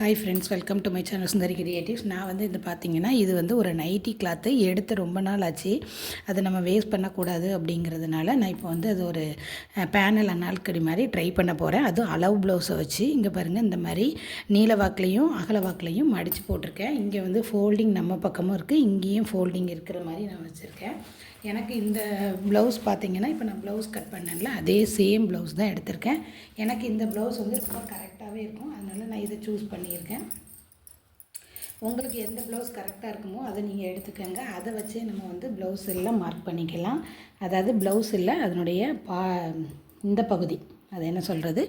Hi friends, welcome to my channel Sundari creatives. நான் வந்து இது பார்த்தீங்கன்னா, இது வந்து ஒரு நைட்டி கிளாத்து எடுத்து ரொம்ப நாள் ஆச்சு. அதை நம்ம வேஸ்ட் பண்ணக்கூடாது அப்படிங்கிறதுனால நான் இப்போ வந்து அது ஒரு பேனல் அனால்கடி மாதிரி ட்ரை பண்ண போகிறேன். அதுவும் அளவு ப்ளவுஸை வச்சு இங்கே பாருங்கள், இந்த மாதிரி நீல வாக்குலையும் அகல வாக்குலையும் மடித்து போட்டிருக்கேன். இங்கே வந்து ஃபோல்டிங் நம்ம பக்கமும் இருக்குது, இங்கேயும் ஃபோல்டிங் இருக்கிற மாதிரி நான் வச்சுருக்கேன். எனக்கு இந்த ப்ளவுஸ் பார்த்திங்கன்னா, இப்போ நான் ப்ளவுஸ் கட் பண்ணேன்ல, அதே சேம் ப்ளவுஸ் தான் எடுத்திருக்கேன். எனக்கு இந்த ப்ளவுஸ் வந்து ரொம்ப கரெக்டாகவே இருக்கும், அதனால் நான் இதை சூஸ் பண்ணியிருக்கேன். உங்களுக்கு எந்த ப்ளவுஸ் கரெக்டாக இருக்குமோ அதை நீங்கள் எடுத்துக்கோங்க. அதை வச்சே நம்ம வந்து ப்ளவுஸ் எல்லாம் மார்க் பண்ணிக்கலாம். அதாவது ப்ளவுஸ் இல்லை, அதனுடைய இந்த பகுதி, அது என்ன சொல்கிறது,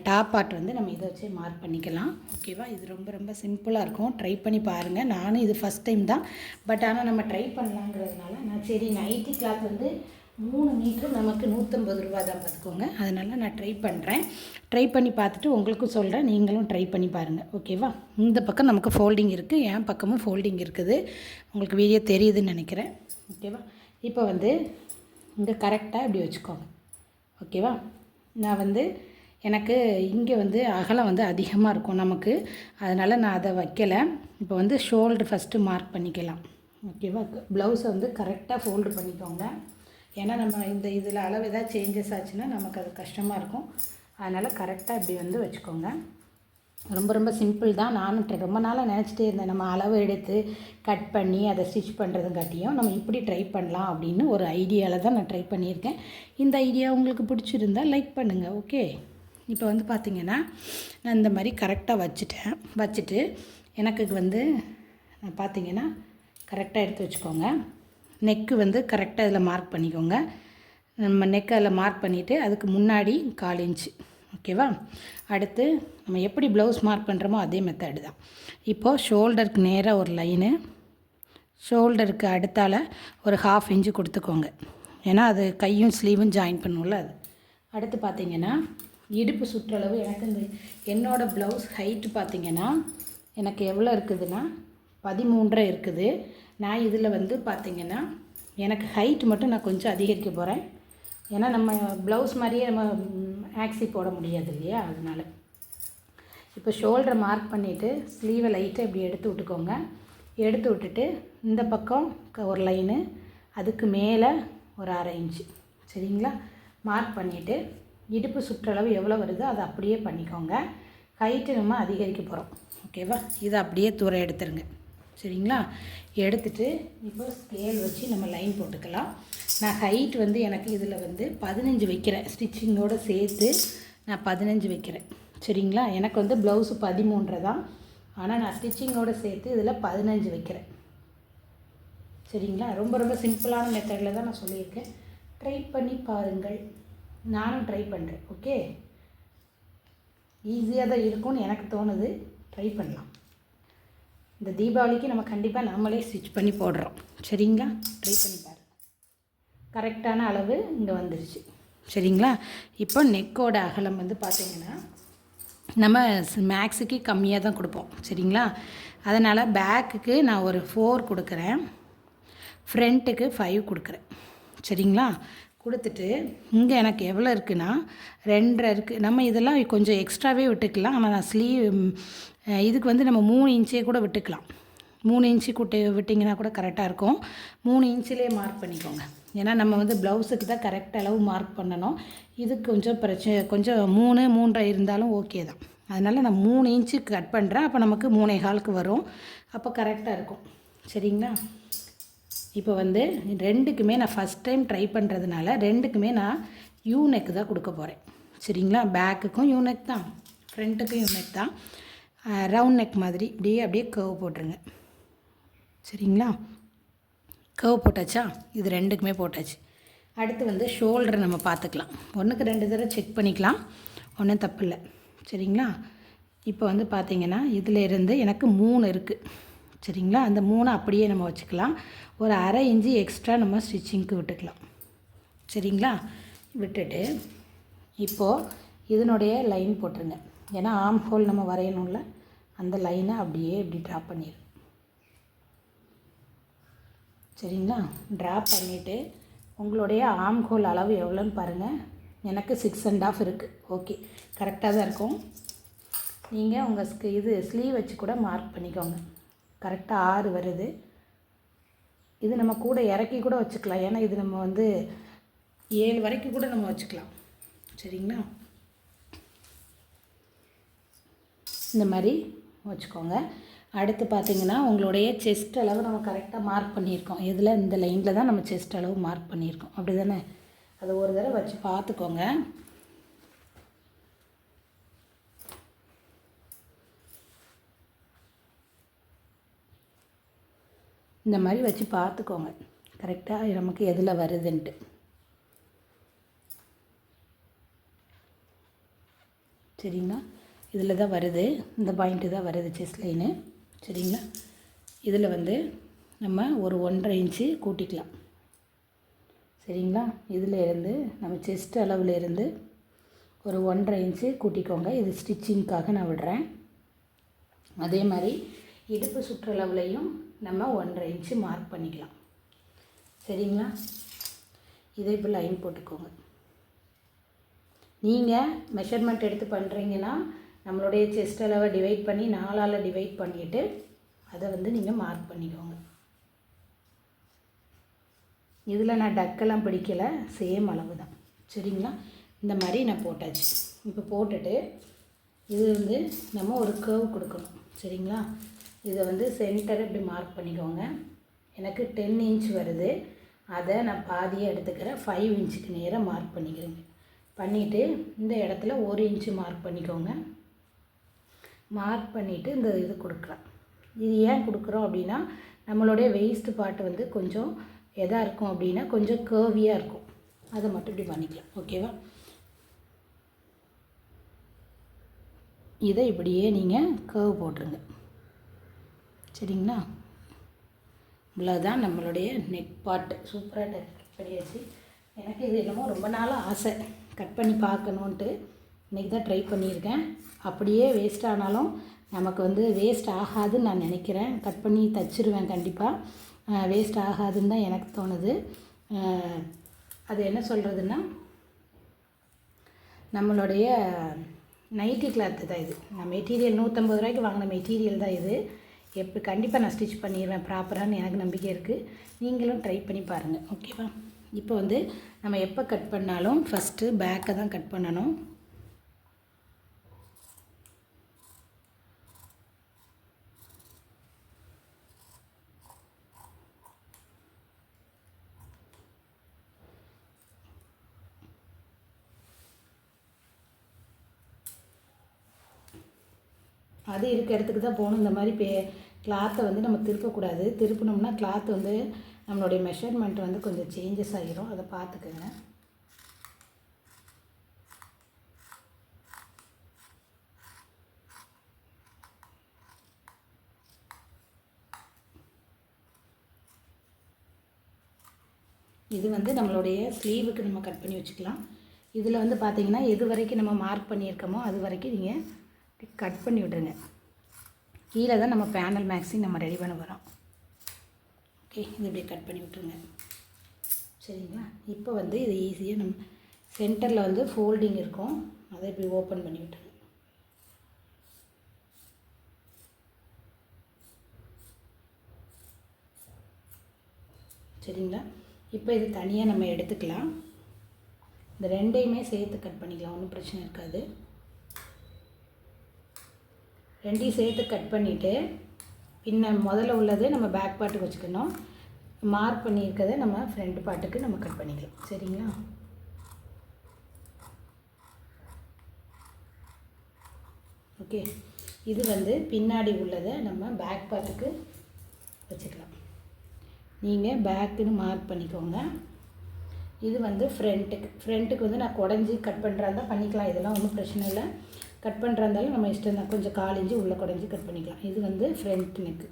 டாப் பார்ட் வந்து நம்ம இதை வச்சே மார்க் பண்ணிக்கலாம். ஓகேவா? இது ரொம்ப ரொம்ப சிம்பிளாக இருக்கும். ட்ரை பண்ணி பாருங்கள். நானும் இது ஃபஸ்ட் டைம் தான், பட் ஆனால் நம்ம ட்ரை பண்ணலாங்கிறதுனால நான் சரி, நைட்டி கிளாத் வந்து 3 மீட்ரு நமக்கு 150 ரூபா தான் பார்த்துக்கோங்க. அதனால் நான் ட்ரை பண்ணுறேன். ட்ரை பண்ணி பார்த்துட்டு உங்களுக்கும் சொல்கிறேன், நீங்களும் ட்ரை பண்ணி பாருங்கள். ஓகேவா? இந்த பக்கம் நமக்கு ஃபோல்டிங் இருக்குது, என் பக்கமும் ஃபோல்டிங் இருக்குது. உங்களுக்கு வீடியோ தெரியுதுன்னு நினைக்கிறேன். ஓகேவா? இப்போ வந்து இங்கே கரெக்டாக இப்படி வச்சுக்கோங்க. ஓகேவா? நான் வந்து எனக்கு இங்கே வந்து அகலம் வந்து அதிகமாக இருக்கும் நமக்கு, அதனால் நான் அதை வைக்கலை. இப்போ வந்து ஷோல்டர் ஃபஸ்ட்டு மார்க் பண்ணிக்கலாம். ஓகேவா? ப்ளவுஸை வந்து கரெக்டாக ஃபோல்டு பண்ணிக்கோங்க. ஏன்னா நம்ம இந்த இதில் அளவு ஏதாவது சேஞ்சஸ் ஆச்சுன்னா நமக்கு அது கஷ்டமாக இருக்கும். அதனால் கரெக்டாக இப்படி வந்து வச்சுக்கோங்க. ரொம்ப ரொம்ப சிம்பிள் தான். நானும் ரொம்ப நாளாக நினச்சிட்டே இருந்தேன், நம்ம அளவு எடுத்து கட் பண்ணி அதை ஸ்டிச் பண்ணுறதுங்காட்டியும் நம்ம இப்படி ட்ரை பண்ணலாம் அப்படின்னு ஒரு ஐடியாவில் தான் நான் ட்ரை பண்ணியிருக்கேன். இந்த ஐடியா உங்களுக்கு பிடிச்சிருந்தால் லைக் பண்ணுங்கள். ஓகே? இப்போ வந்து பார்த்திங்கன்னா, நான் இந்த மாதிரி கரெக்டாக வச்சுட்டு எனக்கு வந்து பார்த்திங்கன்னா கரெக்டாக எடுத்து வச்சுக்கோங்க. நெக்கு வந்து கரெக்டாக இதில் மார்க் பண்ணிக்கோங்க. நம்ம நெக்கை அதில் மார்க் பண்ணிவிட்டு அதுக்கு முன்னாடி 1/4 இன்ச்சு. ஓகேவா? அடுத்து நம்ம எப்படி ப்ளவுஸ் மார்க் பண்ணுறோமோ அதே மெத்தடு தான். இப்போது ஷோல்டருக்கு நேராக ஒரு லைனு, ஷோல்டருக்கு அடுத்தால் ஒரு 1/2 இன்ச்சு கொடுத்துக்கோங்க. ஏன்னா அது கையும் ஸ்லீவும் ஜாயின் பண்ணுவோம்ல அது. அடுத்து பார்த்திங்கன்னா, இடுப்பு சுற்றளவு எனக்கு இந்த என்னோடய ப்ளவுஸ் ஹைட்டு பார்த்திங்கன்னா எனக்கு எவ்வளோ இருக்குதுன்னா 13.5 இருக்குது. நான் இதில் வந்து பார்த்திங்கன்னா எனக்கு ஹைட்டு மட்டும் நான் கொஞ்சம் அதிகரிக்க போகிறேன். ஏன்னா நம்ம ப்ளவுஸ் மாதிரியே நம்ம ஆக்சி போட முடியாது இல்லையா, அதனால். இப்போ ஷோல்டரை மார்க் பண்ணிவிட்டு ஸ்லீவை லைட்டாக இப்படி எடுத்து விட்டுக்கோங்க. எடுத்து விட்டுட்டு இந்த பக்கம் ஒரு லைனு, அதுக்கு மேலே ஒரு 1/2 இன்ச்சு. சரிங்களா? மார்க் பண்ணிவிட்டு இடுப்பு சுற்றளவு எவ்வளோ வருதோ அதை அப்படியே பண்ணிக்கோங்க. ஹைட்டு நம்ம அதிகரிக்க போகிறோம். ஓகேவா? இதை அப்படியே தூரம் எடுத்துருங்க. சரிங்களா? எடுத்துகிட்டு இப்போ ஸ்கேல் வச்சு நம்ம லைன் போட்டுக்கலாம். நான் ஹைட் வந்து எனக்கு இதில் வந்து 15 வைக்கிறேன். ஸ்டிச்சிங்கோடு சேர்த்து நான் 15 வைக்கிறேன். சரிங்களா? எனக்கு வந்து ப்ளவுஸு 13.5 தான், ஆனால் நான் ஸ்டிச்சிங்கோடு சேர்த்து இதில் 15 வைக்கிறேன். சரிங்களா? ரொம்ப ரொம்ப சிம்பிளான மெத்தடில் தான் நான் சொல்லியிருக்கேன். ட்ரை பண்ணி பாருங்கள். நானும் ட்ரை பண்ணுறேன். ஓகே? ஈஸியாக தான் இருக்கும்னு எனக்கு தோணுது. ட்ரை பண்ணலாம். இந்த தீபாவளிக்கு நம்ம கண்டிப்பாக நம்மளே ஸ்டிச் பண்ணி போடுறோம். சரிங்களா? ட்ரை பண்ணி பாருங்கள். கரெக்டான அளவு இங்கே வந்துடுச்சு. சரிங்களா? இப்போ நெக்கோட அகலம் வந்து பார்த்திங்கன்னா நம்ம மேக்ஸுக்கு கம்மியாக தான் கொடுப்போம். சரிங்களா? அதனால் பேக்குக்கு நான் ஒரு 4 கொடுக்குறேன், ஃப்ரண்ட்டுக்கு 5 கொடுக்குறேன். சரிங்களா? கொடுத்துட்டு இங்கே எனக்கு எவ்வளோ இருக்குன்னா 2.5 இருக்குது. நம்ம இதெல்லாம் கொஞ்சம் எக்ஸ்ட்ராவே விட்டுக்கலாம். ஆனால் நான் இதுக்கு வந்து நம்ம 3 இன்ச்சே கூட விட்டுக்கலாம். 3 இன்ச்சு விட்டிங்கன்னா கூட கரெக்டாக இருக்கும். 3 இன்ச்சிலே மார்க் பண்ணிக்கோங்க. ஏன்னா நம்ம வந்து ப்ளவுஸுக்கு தான் கரெக்ட் அளவு மார்க் பண்ணணும். இதுக்கு கொஞ்சம் கொஞ்சம் 3, 3.5 இருந்தாலும் ஓகே தான். அதனால் நான் 3 இன்ச்சு கட் பண்ணுறேன். அப்போ நமக்கு 3.25க்கு வரும். அப்போ கரெக்டாக இருக்கும். சரிங்களா? இப்போ வந்து 2க்குமே நான் ஃபஸ்ட் டைம் ட்ரை பண்ணுறதுனால 2க்குமே நான் யூ நெக் தான் கொடுக்க போகிறேன். சரிங்களா? பேக்குக்கும் யூ நெக் தான், ஃப்ரண்ட்டுக்கும் யூ நெக் தான். ரவுண்ட் நெக் மாதிரி அப்படியே கர்வ் போட்டுருங்க. சரிங்களா? கர்வ் போட்டாச்சா? இது 2க்குமே போட்டாச்சு. அடுத்து வந்து ஷோல்டரை நம்ம பார்த்துக்கலாம். 1க்கு 2 தடவை செக் பண்ணிக்கலாம், ஒன்றும் தப்பு இல்லை. சரிங்களா? இப்போ வந்து பார்த்திங்கன்னா இதிலேருந்து எனக்கு 3 இருக்குது. சரிங்களா? அந்த 3 அப்படியே நம்ம வச்சுக்கலாம். ஒரு 1/2 இன்ச்சு எக்ஸ்ட்ரா நம்ம ஸ்டிச்சிங்க்கு விட்டுக்கலாம். சரிங்களா? விட்டுட்டு இப்போது இதனுடைய லைன் போட்டுருங்க. ஏன்னா ஆர்ம் ஹோல் நம்ம வரையணும்ல, அந்த லைனை அப்படியே இப்படி ட்ராப் பண்ணிடுங்க. சரிங்களா? ட்ராப் பண்ணிவிட்டு உங்களுடைய ஆர்ம் ஹோல் அளவு எவ்வளோன்னு பாருங்கள். எனக்கு 6.5 இருக்குது. ஓகே, கரெக்டாக தான் இருக்கும். நீங்கள் உங்கள் இது ஸ்லீவ் வச்சு கூட மார்க் பண்ணிக்கோங்க. கரெக்டாக 6 வருது. இது நம்ம கூட இறக்கி கூட வச்சுக்கலாம். ஏன்னா இது நம்ம வந்து 7 வரைக்கும் கூட நம்ம வச்சுக்கலாம். சரிங்களா? இந்த மாதிரி வச்சுக்கோங்க. அடுத்து பார்த்திங்கன்னா உங்களுடைய செஸ்ட் அளவு நம்ம கரெக்டாக மார்க் பண்ணியிருக்கோம். இதில் இந்த லைனில் தான் நம்ம செஸ்ட் அளவு மார்க் பண்ணியிருக்கோம். அப்படி தானே? அதை ஒரு தடவை வச்சு பார்த்துக்கோங்க. இந்த மாதிரி வச்சு பார்த்துக்கோங்க கரெக்டாக நமக்கு எதில் வருதுன்ட்டு. சரிங்களா? இதில் தான் வருது, இந்த பாயிண்ட்டு தான் வருது செஸ்ட் லைனு. சரிங்களா? இதில் வந்து நம்ம ஒரு 1.5 இன்ச்சு கூட்டிக்கலாம். சரிங்களா? இதில் இருந்து நம்ம செஸ்ட் அளவில் இருந்து ஒரு 1.5 இன்ச்சு கூட்டிக்கோங்க. இது ஸ்டிச்சிங்க்காக நான் விடுறேன். அதே மாதிரி இடுப்பு சுற்றளவுலையும் நம்ம 1.5 இன்ச்சு மார்க் பண்ணிக்கலாம். சரிங்களா? இதை இப்போ லைன் போட்டுக்கோங்க. நீங்கள் மெஷர்மெண்ட் எடுத்து பண்ணுறீங்கன்னா நம்மளுடைய செஸ்ட் அளவை டிவைட் பண்ணி 4ஆல் டிவைட் பண்ணிவிட்டு அதை வந்து நீங்கள் மார்க் பண்ணிக்கோங்க. இதில் நான் டக்கெல்லாம் பிடிக்கலை, சேம் அளவு தான். சரிங்களா? இந்த மாதிரி நான் போட்டாச்சு. இப்போ போட்டுட்டு இது வந்து நம்ம ஒரு கர்வ் கொடுக்கணும். சரிங்களா? இதை வந்து சென்டரை இப்படி மார்க் பண்ணிக்கோங்க. எனக்கு 10 இன்ச் வருது, அதை நான் பாதியாக எடுத்துக்கிறேன். 5 இன்ச்சுக்கு நேராக மார்க் பண்ணிக்கிறேங்க. பண்ணிவிட்டு இந்த இடத்துல 1 இன்ச்சு மார்க் பண்ணிக்கோங்க. மார்க் பண்ணிவிட்டு இந்த இது கொடுக்குறேன். இது ஏன் கொடுக்குறோம் அப்படின்னா நம்மளுடைய வெயிஸ்ட் பார்ட் வந்து கொஞ்சம் எதாக இருக்கும் அப்படின்னா கொஞ்சம் கர்வியாக இருக்கும். அதை மட்டும் இப்படி பண்ணிக்கலாம். ஓகேவா? இதை இப்படியே நீங்கள் கர்வ் போட்டுருங்க. சரிங்களா? இவ்வளோதான் நம்மளுடைய நெக் பார்ட்டு. சூப்பராக கட் பண்ணியாச்சு. எனக்கு இது என்னமோ ரொம்ப நாளாக ஆசை கட் பண்ணி பார்க்கணுன்ட்டு. இன்றைக்கி தான் ட்ரை பண்ணியிருக்கேன். அப்படியே வேஸ்ட் ஆனாலும் நமக்கு வந்து வேஸ்ட் ஆகாதுன்னு நான் நினைக்கிறேன். கட் பண்ணி தச்சிருவேன் கண்டிப்பாக. வேஸ்ட் ஆகாதுன்னு தான் எனக்கு தோணுது. அது என்ன சொல்கிறதுன்னா நம்மளுடைய நைட்டி கிளாத்து தான் இது. நான் மெட்டீரியல் 150 ரூபாய்க்கு வாங்கின மெட்டீரியல் தான் இது. எப்போ கண்டிப்பாக நான் ஸ்டிச் பண்ணிடுவேன் ப்ராப்பரானு எனக்கு நம்பிக்கை இருக்குது. நீங்களும் ட்ரை பண்ணி பாருங்கள். ஓகேவா? இப்போ வந்து நம்ம எப்போ கட் பண்ணாலும் ஃபஸ்ட்டு பேக்கை தான் கட் பண்ணணும். அது இருக்க இடத்துக்கு தான் போகணும். இந்த மாதிரி கிளாத்தை வந்து நம்ம திருப்பக்கூடாது. திருப்பினோம்னா கிளாத் வந்து நம்மளுடைய மெஷர்மெண்ட் வந்து கொஞ்சம் சேஞ்சஸ் ஆகிரும். அதை பார்த்துக்கோங்க. இது வந்து நம்மளுடைய ஸ்லீவுக்கு நம்ம கட் பண்ணி வச்சுக்கலாம். இதில் வந்து பார்த்திங்கன்னா எது வரைக்கும் நம்ம மார்க் பண்ணியிருக்கோமோ அது வரைக்கும் நீங்கள் கட் பண்ணி விட்ருங்க. கீழே தான் நம்ம பேனல் மேக்ஸிங் நம்ம ரெடி பண்ண வரோம். ஓகே, இது இப்படியே கட் பண்ணி விட்ருங்க. சரிங்களா? இப்போ வந்து இது ஈஸியாக நம்ம சென்டரில் வந்து ஃபோல்டிங் இருக்கும், அதை இப்படி ஓப்பன் பண்ணி விட்டுருங்க. சரிங்களா? இப்போ இது தனியாக நம்ம எடுத்துக்கலாம். இந்த ரெண்டையுமே சேர்த்து கட் பண்ணிக்கலாம், ஒன்றும் பிரச்சனை இருக்காது. ரெண்டையும் சேர்த்து கட் பண்ணிவிட்டு பின்ன முதல்ல உள்ளது நம்ம பேக் பார்ட்டுக்கு வச்சுக்கணும். மார்க் பண்ணியிருக்கதை நம்ம ஃப்ரண்ட் பார்ட்டுக்கு நம்ம கட் பண்ணிக்கலாம். சரிங்களா? ஓகே, இது வந்து பின்னாடி உள்ளதை நம்ம பேக் பார்ட்டுக்கு வச்சுக்கலாம். நீங்கள் பேக்குன்னு மார்க் பண்ணிக்கோங்க. இது வந்து ஃப்ரண்ட்டுக்கு வந்து நான் குடஞ்சி கட் பண்ணுறாந்தா பண்ணிக்கலாம். இதெல்லாம் ஒன்றும் பிரச்சனை இல்லை. கட் பண்ணுறாந்தாலும் நம்ம இஷ்டம் தான். கொஞ்சம் 4 இன்ச்சு உள்ளே குடஞ்சி கட் பண்ணிக்கலாம். இது வந்து ஃப்ரண்ட் நெக்கு.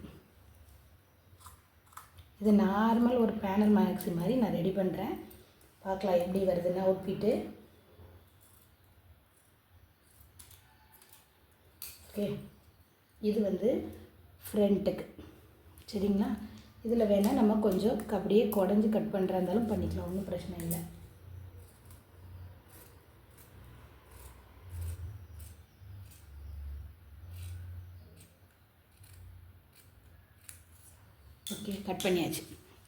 இது நார்மல் ஒரு பேனல் மேக்ஸி மாதிரி நான் ரெடி பண்ணுறேன். பார்க்கலாம் எப்படி வருதுன்னா ஒப்பிட்டு. ஓகே, இது வந்து ஃப்ரண்ட்டுக்கு. சரிங்களா? இதில் வேணால் நம்ம கொஞ்சம் அப்படியே குடஞ்சி கட் பண்ணுறா இருந்தாலும் பண்ணிக்கலாம், ஒன்றும் பிரச்சனை இல்லை. ஓகே, கட் பண்ணியாச்சு.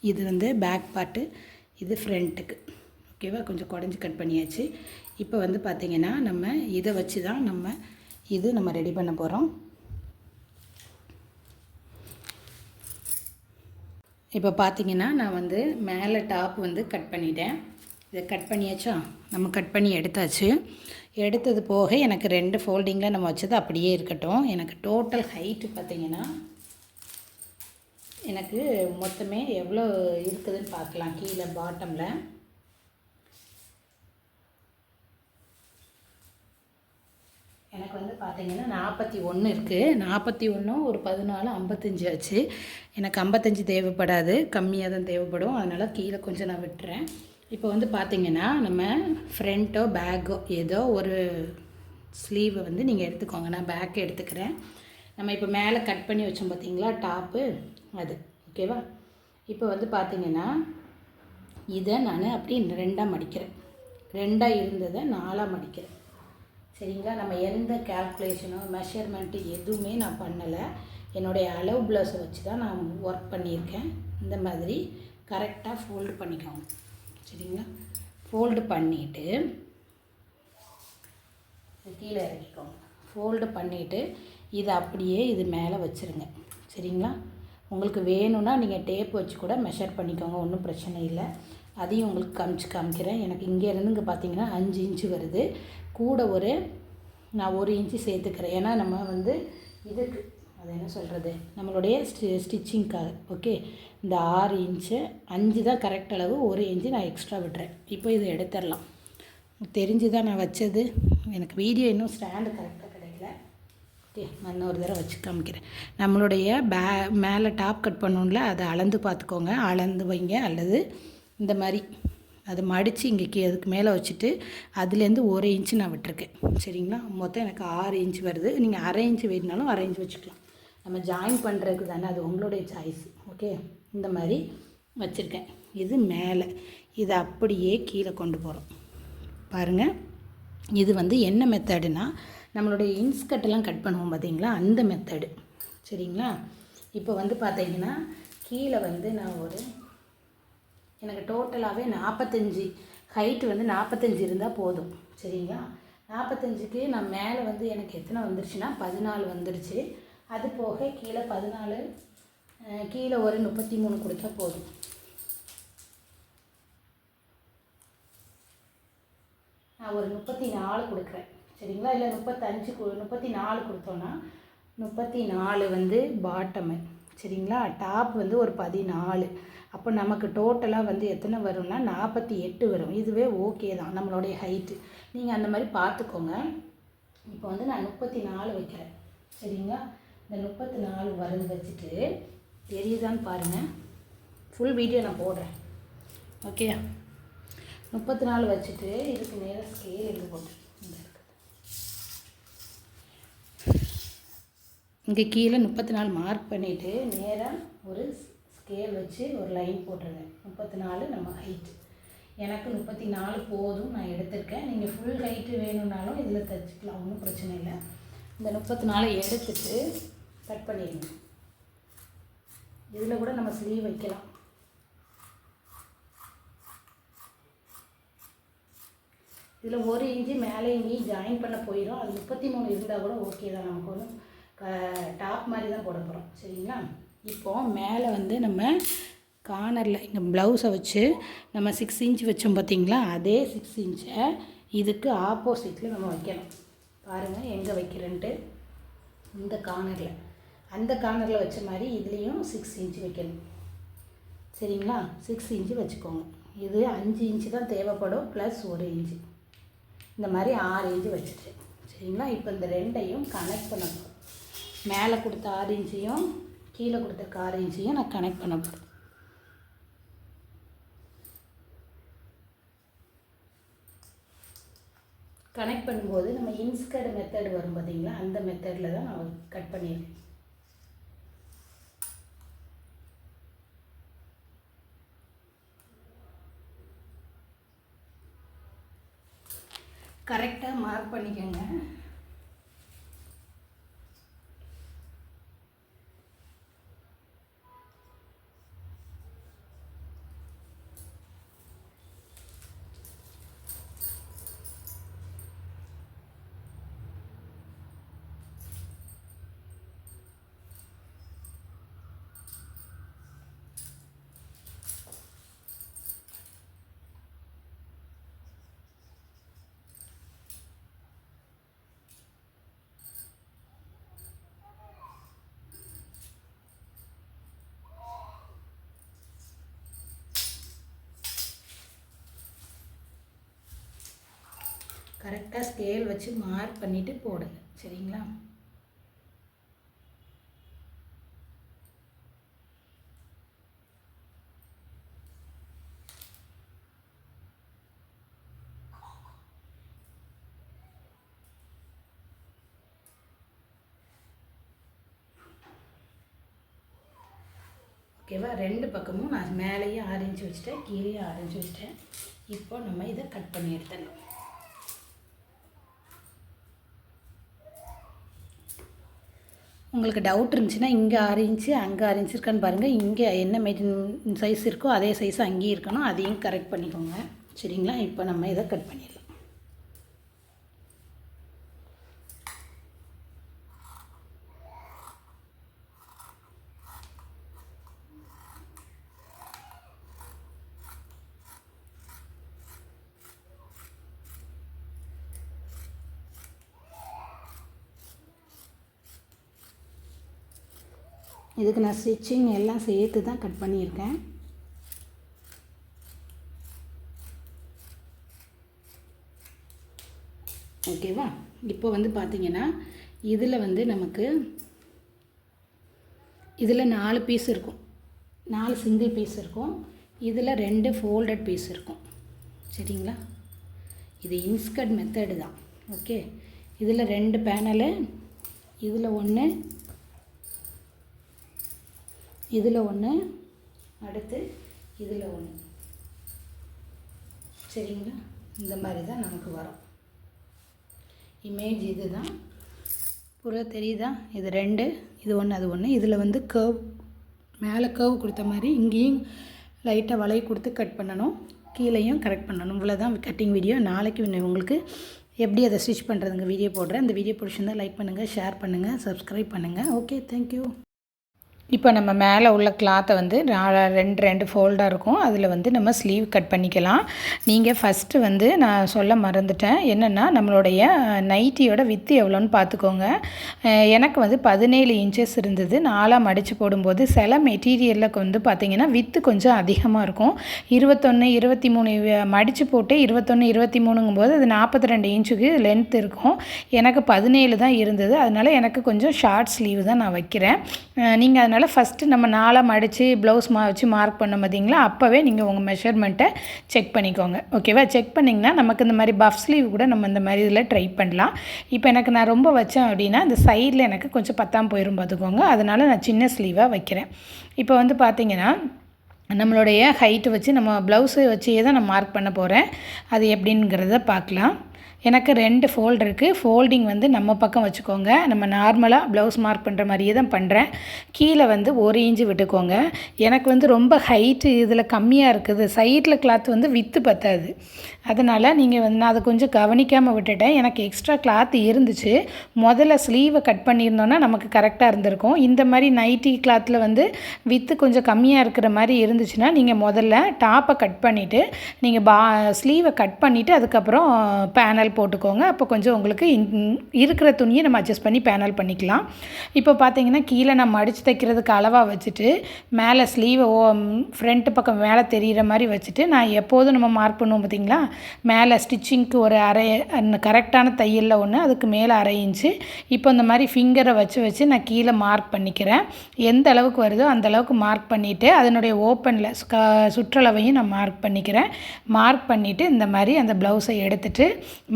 இது வந்து பேக் பார்ட்டு, இது ஃப்ரண்ட்டுக்கு. ஓகேவா, கொஞ்சம் குடஞ்சி கட் பண்ணியாச்சு. இப்போ வந்து பார்த்திங்கன்னா நம்ம இதை வச்சு தான் நம்ம ரெடி பண்ண போகிறோம். இப்போ பார்த்திங்கன்னா நான் வந்து மேலே டாப் வந்து கட் பண்ணிட்டேன். இதை கட் பண்ணியாச்சா, நம்ம கட் பண்ணி எடுத்தாச்சு. எடுத்தது போக எனக்கு 2 ஃபோல்டிங்கில் நம்ம வச்சது அப்படியே இருக்கட்டும். எனக்கு டோட்டல் ஹைட்டு பார்த்திங்கன்னா எனக்கு மொத்தமே எவ்வளோ இருக்குதுன்னு பார்க்கலாம். கீழே பாட்டமில் எனக்கு வந்து பார்த்திங்கன்னா 41 இருக்குது. 41 ஒரு 14 55 ஆச்சு. எனக்கு 55 தேவைப்படாது, கம்மியாக தான் தேவைப்படும். அதனால் கீழே கொஞ்சம் நான் விட்டுறேன். இப்போ வந்து பார்த்திங்கன்னா நம்ம ஃப்ரண்ட்டோ பேக்கோ ஏதோ ஒரு ஸ்லீவை வந்து நீங்கள் எடுத்துக்கோங்க. நான் பேக்கை எடுத்துக்கிறேன். நம்ம இப்போ மேலே கட் பண்ணி வச்சோம் பார்த்திங்களா டாப்பு, அது ஓகேவா. இப்போ வந்து பார்த்திங்கன்னா இதை நான் அப்படி 2ஆக மடிக்கிறேன். 2ஆக இருந்ததை 4ஆக மடிக்கிறேன். சரிங்களா. நம்ம எந்த கேல்குலேஷனோ மெஷர்மெண்ட்டு எதுவுமே நான் பண்ணலை. என்னுடைய அளவு ப்ளவுஸை வச்சு தான் நான் ஒர்க் பண்ணியிருக்கேன். இந்த மாதிரி கரெக்டாக ஃபோல்டு பண்ணிக்கோங்க. சரிங்களா. ஃபோல்டு பண்ணிவிட்டு கீழே இறக்கிக்கோங்க. ஃபோல்டு பண்ணிவிட்டு இதை அப்படியே இது மேலே வச்சுருங்க. சரிங்களா. உங்களுக்கு வேணும்னா நீங்கள் டேப் வச்சு கூட மெஷர் பண்ணிக்கோங்க, ஒன்றும் பிரச்சனை இல்லை. அதையும் உங்களுக்கு காமிக்கிறேன். எனக்கு இங்கேருந்து இங்கே பார்த்தீங்கன்னா 5 இன்ச்சு வருது. கூட நான் 1 இன்ச்சு சேர்த்துக்கிறேன். ஏன்னா நம்ம வந்து இதுக்கு அது என்ன சொல்கிறது, நம்மளுடைய ஸ்டிச்சிங்க்காக. ஓகே, இந்த 6 இன்ச்சு 5 தான் கரெக்ட் அளவு, 1 இன்ச்சு நான் எக்ஸ்ட்ரா விட்டுறேன். இப்போ இதை எடுத்துடலாம். தெரிஞ்சு தான் நான் வச்சது. எனக்கு வீடியோ இன்னும் ஸ்டாண்டு கரெக்டாக கிடைக்கல. ஓகே, நான் இன்னொரு தடவை வச்சு காமிக்கிறேன். நம்மளுடைய மேலே டாப் கட் பண்ணோம்ல, அதை அளந்து பார்த்துக்கோங்க. அளந்து வைங்க, அல்லது இந்த மாதிரி அதை மடித்து இங்கே அதுக்கு மேலே வச்சுட்டு அதுலேருந்து 1 இன்ச்சு நான் விட்டுருக்கேன். சரிங்களா. மொத்தம் எனக்கு 6 இன்ச்சு வருது. நீங்கள் அரை இன்ச்சு வேணுனாலும் அரை இன்ச்சு வச்சுக்கலாம். நம்ம ஜாயின் பண்ணுறதுக்கு தானே, அது உங்களுடைய சாய்ஸ். ஓகே, இந்த மாதிரி வச்சுருக்கேன். இது மேலே, இதை அப்படியே கீழே கொண்டு போகிறோம். பாருங்கள், இது வந்து என்ன மெத்தடுனா நம்மளுடைய இன்ஸ்கட்டெல்லாம் கட் பண்ணுவோம் பார்த்தீங்களா, அந்த மெத்தடு. சரிங்களா. இப்போ வந்து பார்த்தீங்கன்னா கீழே வந்து நான் எனக்கு டோட்டலாகவே 45 ஹைட்டு வந்து 45 இருந்தால் போதும். சரிங்களா. 45க்கு நான் மேலே வந்து எனக்கு எத்தனை வந்துருச்சுன்னா 14 வந்துருச்சு. அது போக கீழே 14, கீழே ஒரு 33 கொடுத்தா போதும். நான் ஒரு 34 கொடுக்குறேன். சரிங்களா. இல்லை 34 கொடுத்தோன்னா 34 வந்து பாட்டமு. சரிங்களா. டாப் வந்து ஒரு 14. அப்போ நமக்கு டோட்டலாக வந்து எத்தனை வரும்னா 48 வரும். இதுவே ஓகே தான் நம்மளுடைய ஹைட்டு. நீங்கள் அந்த மாதிரி பார்த்துக்கோங்க. இப்போ வந்து நான் 34 வைக்கிறேன். சரிங்களா. இந்த 34 வரது வச்சுட்டு தெரியுதான்னு பாருங்கள். ஃபுல் வீடியோ நான் போடுறேன். ஓகே, 34 வச்சுட்டு இதுக்கு நேராக ஸ்கேல் எடுத்து போட்டு இங்கே கீழே 34 மார்க் பண்ணிவிட்டு நேராக ஒரு ஸ்கேல் வச்சு ஒரு லைன் போட்டுருங்க. 34 நம்ம ஹைட்டு. எனக்கு 34 போதும், நான் எடுத்திருக்கேன். நீங்கள் ஃபுல் ஹைட்டு வேணும்னாலும் இதில் தைச்சிக்கலாம், ஒன்றும் பிரச்சனை இல்லை. இந்த 34 எடுத்துட்டு கட் பண்ணிடுங்க. இதில் கூட நம்ம ஸ்லீவ் வைக்கலாம். இதில் 1 இன்ச்சு மேலே இங்கேயும் ஜாயின் பண்ண போயிடும். அது 33 இருந்தால் கூட ஓகே தான். நமக்கு ஒன்றும் டாப் மாதிரி தான் போட போகிறோம். சரிங்களா. இப்போது மேலே வந்து நம்ம கார்னரில் இங்கே ப்ளவுஸை வச்சு நம்ம 6 இன்ச் வச்சோம் பார்த்திங்களா, அதே 6 இன்ச்சை இதுக்கு ஆப்போசிட்டில் நம்ம வைக்கணும். பாருங்கள் எங்கே வைக்கிறேன்ட்டு. இந்த கார்னரில், அந்த கார்னரில் வச்ச மாதிரி இதுலேயும் 6 இன்ச்சு வைக்கணும். சரிங்களா. 6 இன்ச்சு வச்சுக்கோங்க. இது 5 இன்ச்சு தான் தேவைப்படும், ப்ளஸ் 1 இன்ச்சு. இந்த மாதிரி 6 இன்ச்சு வச்சுட்டு. சரிங்களா. இப்போ இந்த ரெண்டையும் கனெக்ட் பண்ண போகிறோம். மேலே கொடுத்த 6 இன்ச்சையும் கீழே கொடுத்த 6 இன்ச்சையும் நான் கனெக்ட் பண்ண போகிறேன். கனெக்ட் பண்ணும்போது நம்ம இன்ஸ்கட் மெத்தட் வரும் பார்த்தீங்களா, அந்த மெத்தடில் தான் நான் கட் பண்ணியிருக்கேன். கரெக்டாக மார்க் பண்ணிக்கோங்க. கரெக்டாக ஸ்கேல் வச்சு மார்க் பண்ணிவிட்டு போடுங்க. சரிங்களா? ஓகேவா? 2 பக்கமும் நான் மேலேயும் 6 இன்ச் வச்சுட்டேன், கீழேயும் 6 இன்ச் வச்சுட்டேன். இப்போ நம்ம இதை கட் பண்ணி எடுத்துடலாம். உங்களுக்கு டவுட் இருந்துச்சுன்னா இங்கே 6 இன்ச்சு அங்கே 6 இன்ச் இருக்கான்னு பாருங்கள். இங்கே என்ன மெஜர்மெண்ட் சைஸ் இருக்கோ அதே சைஸ் அங்கேயும் இருக்கணும், அதையும் கரெக்ட் பண்ணிக்கோங்க. சரிங்களா? இப்போ நம்ம இதை கட் பண்ணிடலாம். இதுக்கு நான் ஸ்டிச்சிங் எல்லாம் சேர்த்து தான் கட் பண்ணியிருக்கேன். ஓகேவா? இப்போ வந்து பார்த்திங்கன்னா இதில் வந்து நமக்கு இதில் 4 பீஸ் இருக்கும், 4 சிங்கிள் பீஸ் இருக்கும். இதில் 2 ஃபோல்டட் பீஸ் இருக்கும். சரிங்களா? இது இன்ஸ்கர்ட் மெத்தடு தான். ஓகே, இதில் 2 பேனலு, இதில் 1, இதில் 1, அடுத்து இதில் 1. சரிங்களா? இந்த மாதிரி தான் நமக்கு வரும். இமேஜ் இது தான் பூரா தெரியுதா? இது 2, இது 1, அது 1. இதில் வந்து கர்வ், மேலே கர்வ் கொடுத்த மாதிரி இங்கேயும் லைட்டாக வளைய கொடுத்து கட் பண்ணணும், கீழேயும் கரெக்ட் பண்ணணும். இவ்வளோதான் கட்டிங் வீடியோ. நாளைக்கு உங்களுக்கு எப்படி அதை ஸ்டிச் பண்ணுறதுங்க வீடியோ போடுறேன். இந்த வீடியோ பிடிச்சிருந்தால் லைக் பண்ணுங்கள், ஷேர் பண்ணுங்கள், சப்ஸ்கிரைப் பண்ணுங்கள். Okay, thank you. இப்போ நம்ம மேலே உள்ள கிளாத்தை வந்து 2 ஃபோல்டாக இருக்கும், அதில் வந்து நம்ம ஸ்லீவ் கட் பண்ணிக்கலாம். நீங்கள் ஃபஸ்ட்டு வந்து நான் சொல்ல மறந்துட்டேன், என்னென்னா நம்மளுடைய நைட்டியோட வித்து எவ்வளோன்னு பார்த்துக்கோங்க. எனக்கு வந்து 17 இன்ச்சஸ் இருந்தது. 4ஆக மடித்து போடும்போது சில மெட்டீரியலில் வந்து பார்த்திங்கன்னா வித்து கொஞ்சம் அதிகமாக இருக்கும். 21, 23 மடித்து போட்டு 21, 23ங்கும்போது அது 42 இன்ச்சுக்கு லென்த் இருக்கும். எனக்கு 17 தான் இருந்தது. அதனால் எனக்கு கொஞ்சம் ஷார்ட் ஸ்லீவ் தான் நான் வைக்கிறேன். நீங்கள் அதனால் ஃபஸ்ட்டு நம்ம 4ஆக மடித்து ப்ளவுஸ் வச்சு மார்க் பண்ண பார்த்தீங்களா, அப்போவே நீங்கள் உங்கள் மெஷர்மெண்ட்டை செக் பண்ணிக்கோங்க. ஓகேவா? செக் பண்ணிங்கன்னா நமக்கு இந்த மாதிரி பஃப் ஸ்லீவ் கூட நம்ம இந்த மாதிரி இதில் ட்ரை பண்ணலாம். இப்போ எனக்கு நான் ரொம்ப வச்சேன் அப்படின்னா இந்த சைடில் எனக்கு கொஞ்சம் பத்தாமல் போயிடும் பார்த்துக்கோங்க. அதனால் நான் சின்ன ஸ்லீவாக வைக்கிறேன். இப்போ வந்து பார்த்திங்கன்னா நம்மளுடைய ஹைட்டு வச்சு நம்ம ப்ளவுஸை வச்சே தான் நான் மார்க் பண்ண போகிறேன். அது எப்படிங்கிறத பார்க்கலாம். எனக்கு 2 ஃபோல்டு இருக்குது. ஃபோல்டிங் வந்து நம்ம பக்கம் வச்சுக்கோங்க. நம்ம நார்மலாக ப்ளவுஸ் மார்க் பண்ணுற மாதிரியே தான் பண்ணுறேன். கீழே வந்து 1 இன்ச்சு விட்டுக்கோங்க. எனக்கு வந்து ரொம்ப ஹைட்டு இதில் கம்மியாக இருக்குது, சைடில் கிளாத் வந்து வித்து பத்தாது. அதனால் நீங்கள் வந்து நான் அதை கொஞ்சம் கவனிக்காமல் விட்டுட்டேன். எனக்கு எக்ஸ்ட்ரா கிளாத் இருந்துச்சு. முதல்ல ஸ்லீவை கட் பண்ணியிருந்தோன்னா நமக்கு கரெக்டாக இருந்திருக்கும். இந்த மாதிரி நைட்டி கிளாத்தில் வந்து வித்து கொஞ்சம் கம்மியாக இருக்கிற மாதிரி இருந்துச்சுன்னா நீங்கள் முதல்ல டாப்பை கட் பண்ணிவிட்டு நீங்கள் ஸ்லீவை கட் பண்ணிவிட்டு அதுக்கப்புறம் பேனல் போட்டுக்கோங்க. அப்போ கொஞ்சம் உங்களுக்கு இருக்கிற துணியை நம்ம அட்ஜஸ்ட் பண்ணி பேனல் பண்ணிக்கலாம். இப்போ பார்த்தீங்கன்னா கீழே நான் மடித்து தைக்கிறதுக்கு அளவாக வச்சுட்டு மேலே ஸ்லீவை ஃப்ரண்ட் பக்கம் மேலே தெரிகிற மாதிரி வச்சுட்டு நான் எப்போதும் நம்ம மார்க் பண்ணுவோம் பார்த்திங்களா, மேலே ஸ்டிச்சிங்க்கு ஒரு அரை கரெக்டான தையலில் ஒன்று, அதுக்கு மேலே அரை இன்ச்சு. இப்போ இந்த மாதிரி ஃபிங்கரை வச்சு நான் கீழே மார்க் பண்ணிக்கிறேன். எந்த அளவுக்கு வருதோ அந்த அளவுக்கு மார்க் பண்ணிவிட்டு அதனுடைய ஓப்பனில் சுற்றளவையும் நான் மார்க் பண்ணிக்கிறேன். மார்க் பண்ணிவிட்டு இந்த மாதிரி அந்த ப்ளவுஸை எடுத்துகிட்டு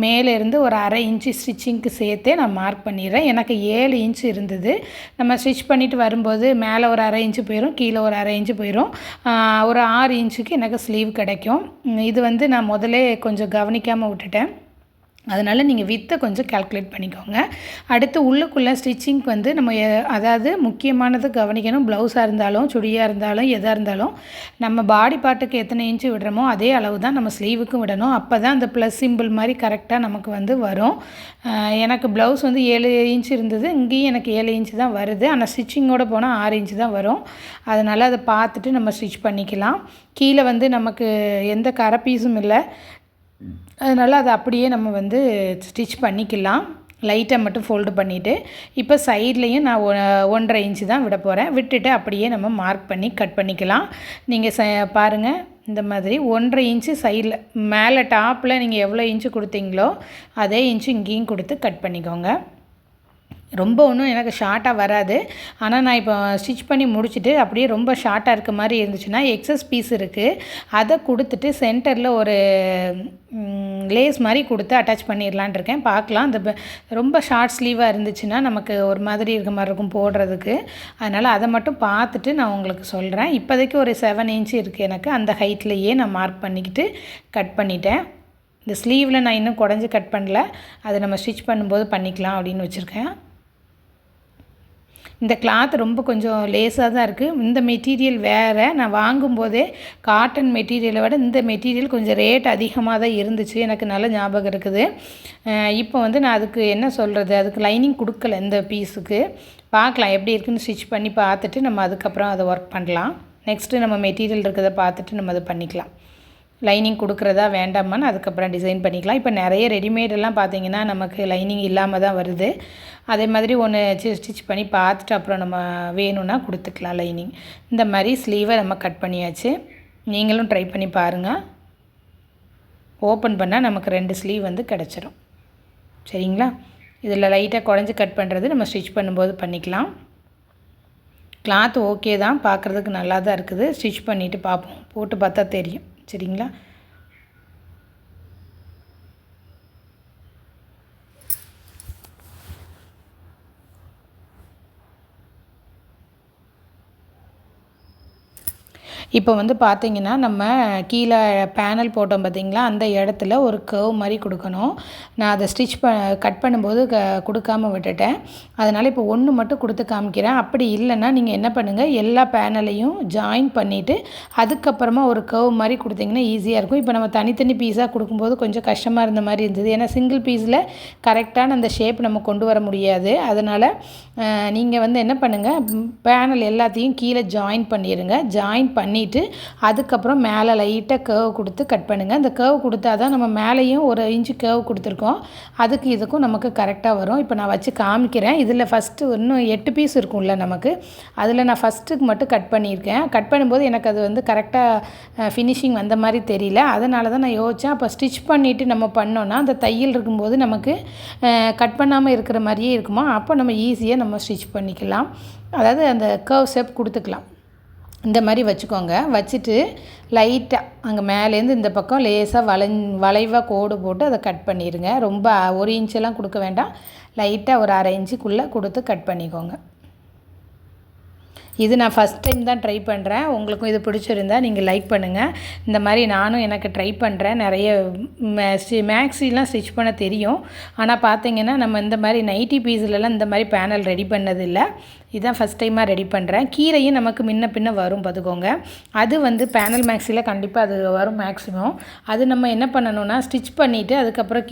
மேலே இருந்து ஒரு அரை இன்ச்சு ஸ்டிச்சிங்க்கு சேர்த்தே நான் மார்க் பண்ணிடுறேன். எனக்கு 7 இன்ச்சு இருந்தது. நம்ம ஸ்டிச் பண்ணிவிட்டு வரும்போது மேலே ஒரு அரை இன்ச்சு போயிடும், கீழே ஒரு அரை இன்ச்சு போயிடும். ஒரு 6 இன்ச்சுக்கு எனக்கு ஸ்லீவ் கிடைக்கும். இது வந்து நான் முதலே கொஞ்சம் கவனிக்காமல் விட்டுட்டேன். அதனால் நீங்கள் வித்தை கொஞ்சம் கால்குலேட் பண்ணிக்கோங்க. அடுத்து உள்ளுக்குள்ளே ஸ்டிச்சிங்க்கு வந்து நம்ம அதாவது முக்கியமானது கவனிக்கணும். ப்ளவுஸாக இருந்தாலும் சுடியாக இருந்தாலும் எதாக இருந்தாலும் நம்ம பாடி பார்ட்டுக்கு எத்தனை இன்ச்சு விடுறோமோ அதே அளவு தான் நம்ம ஸ்லீவுக்கும் விடணும். அப்போ தான் அந்த ப்ளஸ் சிம்பிள் மாதிரி கரெக்டாக நமக்கு வந்து வரும். எனக்கு ப்ளவுஸ் வந்து 7 இன்ச்சு இருந்தது, இங்கேயும் எனக்கு 7 இன்ச்சு தான் வருது. ஆனால் ஸ்டிச்சிங்கோடு போனால் 6 இன்ச்சு தான் வரும். அதனால் அதை பார்த்துட்டு நம்ம ஸ்டிச் பண்ணிக்கலாம். கீழே வந்து நமக்கு எந்த கரை பீஸும் இல்லை, அதனால் அதை அப்படியே நம்ம வந்து ஸ்டிச் பண்ணிக்கலாம். லைட்டாக மட்டும் ஃபோல்டு பண்ணிவிட்டு இப்போ சைட்லேயும் நான் 1.5 இன்ச்சு தான் விட போகிறேன். விட்டுட்டு அப்படியே நம்ம மார்க் பண்ணி கட் பண்ணிக்கலாம். நீங்கள் பாருங்கள், இந்த மாதிரி 1.5 இன்ச்சு சைடில் மேலே டாப்பில் நீங்கள் எவ்வளோ இன்ச்சு கொடுத்தீங்களோ அதே இன்ச்சு இங்கேயும் கொடுத்து கட் பண்ணிக்கோங்க. ரொம்ப ஒன்றும் எனக்கு ஷார்ட்டாக வராது. ஆனால் நான் இப்போ ஸ்டிச் பண்ணி முடிச்சுட்டு அப்படியே ரொம்ப ஷார்ட்டாக இருக்க மாதிரி இருந்துச்சுன்னா எக்ஸஸ் பீஸ் இருக்குது, அதை கொடுத்துட்டு சென்டரில் ஒரு லேஸ் மாதிரி கொடுத்து அட்டாச் பண்ணிடலான் இருக்கேன். பார்க்கலாம். அந்த ரொம்ப ஷார்ட் ஸ்லீவாக இருந்துச்சுன்னா நமக்கு ஒரு மாதிரி இருக்க மாதிரி இருக்கும் போடுறதுக்கு. அதனால் அதை மட்டும் பார்த்துட்டு நான் உங்களுக்கு சொல்கிறேன். இப்போதைக்கு ஒரு 7 இன்ச்சு இருக்குது எனக்கு. அந்த ஹைட்லேயே நான் மார்க் பண்ணிக்கிட்டு கட் பண்ணிட்டேன். இந்த ஸ்லீவில் நான் இன்னும் குடஞ்சி கட் பண்ணல, அதை நம்ம ஸ்டிச் பண்ணும்போது பண்ணிக்கலாம் அப்படின்னு வச்சுருக்கேன். இந்த கிளாத் ரொம்ப கொஞ்சம் லேஸாக தான் இருக்குது. இந்த மெட்டீரியல் வேறு. நான் வாங்கும்போதே காட்டன் மெட்டீரியலை விட இந்த மெட்டீரியல் கொஞ்சம் ரேட் அதிகமாக தான் இருந்துச்சு, எனக்கு நல்ல ஞாபகம் இருக்குது. இப்போ வந்து நான் அதுக்கு என்ன சொல்கிறது, அதுக்கு லைனிங் கொடுக்கல இந்த பீஸுக்கு. பார்க்கலாம் எப்படி இருக்குதுன்னு ஸ்டிச் பண்ணி பார்த்துட்டு நம்ம அதுக்கப்புறம் அதை ஒர்க் பண்ணலாம். நெக்ஸ்ட்டு நம்ம மெட்டீரியல் இருக்கிறத பார்த்துட்டு நம்ம அதை பண்ணிக்கலாம். லைனிங் கொடுக்குறதா வேண்டாமான்னு அதுக்கப்புறம் டிசைன் பண்ணிக்கலாம். இப்போ நிறைய ரெடிமேடெல்லாம் பார்த்திங்கன்னா நமக்கு லைனிங் இல்லாமல் தான் வருது. அதே மாதிரி ஒன்று ஸ்டிச் பண்ணி பார்த்துட்டு அப்புறம் நம்ம வேணும்னா கொடுத்துக்கலாம் லைனிங். இந்த மாதிரி ஸ்லீவை நம்ம கட் பண்ணியாச்சு. நீங்களும் ட்ரை பண்ணி பாருங்கள். ஓப்பன் பண்ணால் நமக்கு 2 ஸ்லீவ் வந்து கிடச்சிரும். சரிங்களா? இதில் லைட்டாக குழஞ்சி கட் பண்ணுறது நம்ம ஸ்டிச் பண்ணும்போது பண்ணிக்கலாம். கிளாத் ஓகே தான், பார்க்குறதுக்கு நல்லா தான் இருக்குது. ஸ்டிச் பண்ணிவிட்டு பார்ப்போம், போட்டு பார்த்தா தெரியும். சரிங்களா? இப்போ வந்து பார்த்திங்கன்னா நம்ம கீழே பேனல் போட்டோம் பார்த்திங்களா, அந்த இடத்துல ஒரு கர்வ் மாதிரி கொடுக்கணும். நான் அதை கட் பண்ணும்போது கொடுக்காமல் விட்டுட்டேன். அதனால் இப்போ 1 மட்டும் கொடுத்து காமிக்கிறேன். அப்படி இல்லைன்னா நீங்கள் என்ன பண்ணுங்கள், எல்லா பேனலையும் ஜாயின் பண்ணிவிட்டு அதுக்கப்புறமா ஒரு கர்வ் மாதிரி கொடுத்திங்கன்னா ஈஸியாக இருக்கும். இப்போ நம்ம தனித்தனி பீஸாக கொடுக்கும்போது கொஞ்சம் கஷ்டமாக இருந்த மாதிரி இருந்தது. ஏன்னா சிங்கிள் பீஸில் கரெக்டான அந்த ஷேப் நம்ம கொண்டு வர முடியாது. அதனால் நீங்கள் வந்து என்ன பண்ணுங்கள், பேனல் எல்லாத்தையும் கீழே ஜாயின் பண்ணிடுங்க. ஜாயின் பண்ணிவிட்டு அதுக்கப்புறம் மேலே லைட்டாக கர்வ் கொடுத்து கட் பண்ணுங்கள். அந்த கர்வ் கொடுத்தா தான் நம்ம மேலேயும் 1 இன்ச்சு கர்வ் கொடுத்துருக்கோம், அதுக்கு இதுக்கும் நமக்கு கரெக்டாக வரும். இப்போ நான் வச்சு காமிக்கிறேன். இதில் ஃபஸ்ட்டு இன்னும் 8 பீஸ் இருக்கும்ல நமக்கு, அதில் நான் ஃபஸ்ட்டுக்கு மட்டும் கட் பண்ணியிருக்கேன். கட் பண்ணும்போது எனக்கு அது வந்து கரெக்டாக ஃபினிஷிங் வந்த மாதிரி தெரியல. அதனால தான் நான் யோசித்தேன், அப்போ ஸ்டிச் பண்ணிவிட்டு நம்ம பண்ணோன்னா அந்த தையல் இருக்கும்போது நமக்கு கட் பண்ணாமல் இருக்கிற மாதிரியே இருக்குமா, அப்போ நம்ம ஈஸியாக நம்ம ஸ்டிச் பண்ணிக்கலாம். அதாவது அந்த கர்வ் ஷேப் கொடுத்துக்கலாம். இந்த மாதிரி வச்சுக்கோங்க. வச்சுட்டு லைட்டாக அங்கே மேலேருந்து இந்த பக்கம் லேசாக வளைவாக கோடு போட்டு அதை கட் பண்ணிடுங்க. ரொம்ப 1 இன்ச்செல்லாம் கொடுக்க வேண்டாம், லைட்டாக ஒரு 1/2 இன்ச்சுக்குள்ளே கொடுத்து கட் பண்ணிக்கோங்க. இது நான் ஃபஸ்ட் டைம் தான் ட்ரை பண்ணுறேன். உங்களுக்கும் இது பிடிச்சிருந்தா நீங்கள் லைக் பண்ணுங்கள். இந்த மாதிரி நானும் எனக்கு ட்ரை பண்ணுறேன். நிறைய மேக்ஸிலாம் ஸ்டிச் பண்ண தெரியும். ஆனால் பார்த்திங்கன்னா நம்ம இந்த மாதிரி நைட்டி பீஸ்லலாம் இந்த மாதிரி பேனல் ரெடி பண்ணதில்லை. இதுதான் ஃபஸ்ட் டைமாக ரெடி பண்ணுறேன். கீரையும் நமக்கு முன்ன பின்ன வரும் பார்த்துக்கோங்க. அது வந்து பேனல் மேக்ஸியில் கண்டிப்பாக அது வரும் மேக்ஸிமம். அது நம்ம என்ன பண்ணணும்னா ஸ்டிச் பண்ணிவிட்டு அதுக்கப்புறம்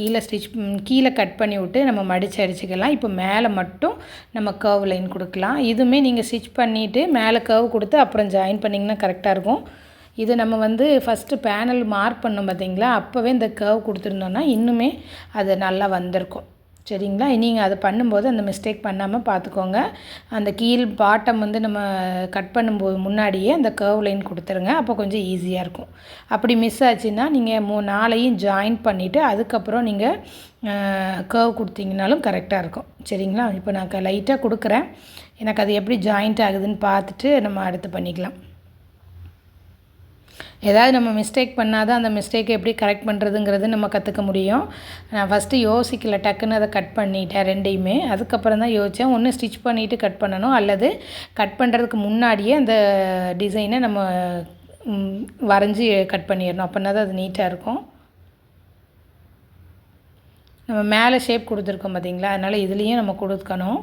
கீழே கட் பண்ணி விட்டு நம்ம மடித்து அடிச்சுக்கலாம். இப்போ மேலே மட்டும் நம்ம கர்வ் லைன் கொடுக்கலாம். இதுவுமே நீங்கள் ஸ்டிச் பண்ணிவிட்டு மேலே கர்வ் கொடுத்து அப்புறம் ஜாயின் பண்ணிங்கன்னா கரெக்டாக இருக்கும். இது நம்ம வந்து ஃபஸ்ட்டு பேனல் மார்க் பண்ணோம் பார்த்திங்களா, அப்போவே இந்த கர்வ் கொடுத்துருந்தோன்னா இன்னுமே அது நல்லா வந்திருக்கும். சரிங்களா? நீங்கள் அதை பண்ணும்போது அந்த மிஸ்டேக் பண்ணாமல் பார்த்துக்கோங்க. அந்த கீழ் பாட்டம் வந்து நம்ம கட் பண்ணும்போது முன்னாடியே அந்த கர்வ் லைன் கொடுத்துருங்க. அப்போ கொஞ்சம் ஈஸியாக இருக்கும். அப்படி மிஸ் ஆச்சுன்னா நீங்கள் 4ஐயும் ஜாயின் பண்ணிவிட்டு அதுக்கப்புறம் நீங்கள் கர்வ் கொடுத்தீங்கனாலும் கரெக்டாக இருக்கும். சரிங்களா? இப்போ நான் லைட்டாக கொடுக்குறேன். எனக்கு அது எப்படி ஜாயிண்ட் ஆகுதுன்னு பார்த்துட்டு நம்ம அடுத்து பண்ணிக்கலாம். ஏதாவது நம்ம மிஸ்டேக் பண்ணால் தான் அந்த மிஸ்டேக்கை எப்படி கரெக்ட் பண்ணுறதுங்கிறது நம்ம கற்றுக்க முடியும். நான் ஃபஸ்ட்டு யோசிக்கல, டக்குன்னு அதை கட் பண்ணிட்டேன் 2ஐயுமே. அதுக்கப்புறம் தான் யோசித்தேன், ஒன்று ஸ்டிச் பண்ணிவிட்டு கட் பண்ணணும், அல்லது கட் பண்ணுறதுக்கு முன்னாடியே அந்த டிசைனை நம்ம வரைஞ்சி கட் பண்ணிடணும். அப்படின்னா தான் அது நீட்டாக இருக்கும். நம்ம மேலே ஷேப் கொடுத்துருக்கோம் பார்த்திங்களா, அதனால் இதுலேயும் நம்ம கொடுக்கணும்.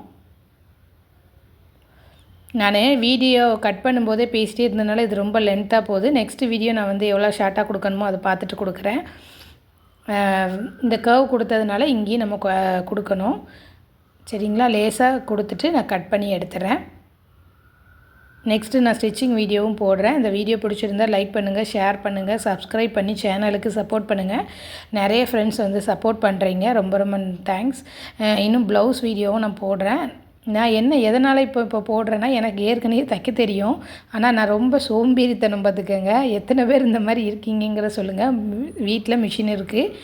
நான் வீடியோ கட் பண்ணும்போதே பேசிட்டே இருந்ததுனால இது ரொம்ப லென்த்தாக போகுது. நெக்ஸ்ட்டு வீடியோ நான் வந்து எவ்வளோ ஷார்ட்டாக கொடுக்கணுமோ அதை பார்த்துட்டு கொடுக்குறேன். இந்த கர்வ் கொடுத்ததுனால இங்கேயும் நம்ம கொடுக்கணும். சரிங்களா? லேசாக கொடுத்துட்டு நான் கட் பண்ணி எடுத்துகிறேன். நெக்ஸ்ட்டு நான் ஸ்டிச்சிங் வீடியோவும் போடுறேன். இந்த வீடியோ பிடிச்சிருந்தால் லைக் பண்ணுங்கள், ஷேர் பண்ணுங்கள், சப்ஸ்கிரைப் பண்ணி சேனலுக்கு சப்போர்ட் பண்ணுங்கள். நிறைய ஃப்ரெண்ட்ஸ் வந்து சப்போர்ட் பண்ணுறீங்க, ரொம்ப ரொம்ப தேங்க்ஸ். இன்னும் ப்ளவுஸ் வீடியோவும் நான் போடுறேன். நான் எதனால் இப்போ போடுறேன்னா, எனக்கு ஏற்கனவே தைக்க தெரியும். ஆனால் நான் ரொம்ப சோம்பேறித்தனம் பார்த்துக்கங்க. எத்தனை பேர் இந்த மாதிரி இருக்கீங்கிற சொல்லுங்கள். வீட்டில் மிஷின் இருக்குது,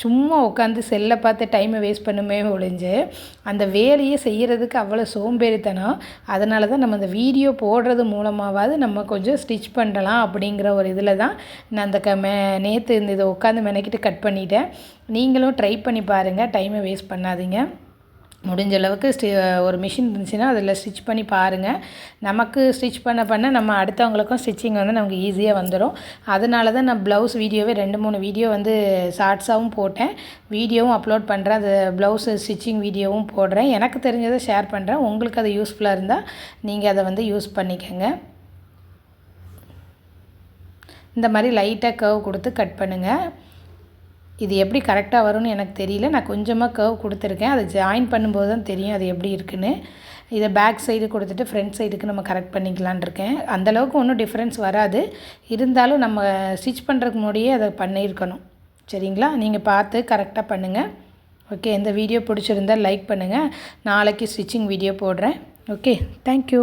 சும்மா உட்காந்து செல்லை பார்த்து டைமை வேஸ்ட் பண்ணுமே ஒழிஞ்சு அந்த வேலையை செய்கிறதுக்கு அவ்வளோ சோம்பேறித்தனம். அதனால தான் நம்ம அந்த வீடியோ போடுறது மூலமாவது நம்ம கொஞ்சம் ஸ்டிச் பண்ணலாம் அப்படிங்கிற ஒரு இதில் தான் நான் அந்த நேற்று இதை உட்காந்து மெனக்கிட்டு கட் பண்ணிட்டேன். நீங்களும் ட்ரை பண்ணி பாருங்கள், டைமை வேஸ்ட் பண்ணாதீங்க. முடிஞ்ச அளவுக்கு ஒரு மிஷின் இருந்துச்சுன்னா அதில் ஸ்டிச் பண்ணி பாருங்கள். நமக்கு ஸ்டிச் பண்ண நம்ம அடுத்தவங்களுக்கும் ஸ்டிச்சிங் வந்து நமக்கு ஈஸியாக வந்துடும். அதனால தான் நான் ப்ளவுஸ் வீடியோவே 2-3 வீடியோ வந்து ஷார்ட்ஸாகவும் போட்டேன், வீடியோவும் அப்லோட் பண்ணுறேன். அது ப்ளவுஸு ஸ்டிச்சிங் வீடியோவும் போடுறேன். எனக்கு தெரிஞ்சதை ஷேர் பண்ணுறேன். உங்களுக்கு அது யூஸ்ஃபுல்லாக இருந்தால் நீங்கள் அதை வந்து யூஸ் பண்ணிக்கோங்க. இந்த மாதிரி லைட்டாக கர்வ் கொடுத்து கட் பண்ணுங்கள். இது எப்படி கரெக்டாக வரும்னு எனக்கு தெரியல. நான் கொஞ்சமாக கர்வ் கொடுத்துருக்கேன். அதை ஜாயின் பண்ணும்போது தான் தெரியும் அது எப்படி இருக்குன்னு. இதை பேக் சைடு கொடுத்துட்டு ஃப்ரண்ட் சைடுக்கு நம்ம கரெக்ட் பண்ணிக்கலான் இருக்கேன். அந்தளவுக்கு ஒன்றும் டிஃப்ரென்ஸ் வராது. இருந்தாலும் நம்ம ஸ்டிச் பண்ணுறதுக்கு முன்னாடியே அதை பண்ணியிருக்கணும். சரிங்களா? நீங்கள் பார்த்து கரெக்டாக பண்ணுங்கள். ஓகே, இந்த வீடியோ பிடிச்சிருந்தால் லைக் பண்ணுங்கள். நாளைக்கு ஸ்டிச்சிங் வீடியோ போடுறேன். Okay, thank you.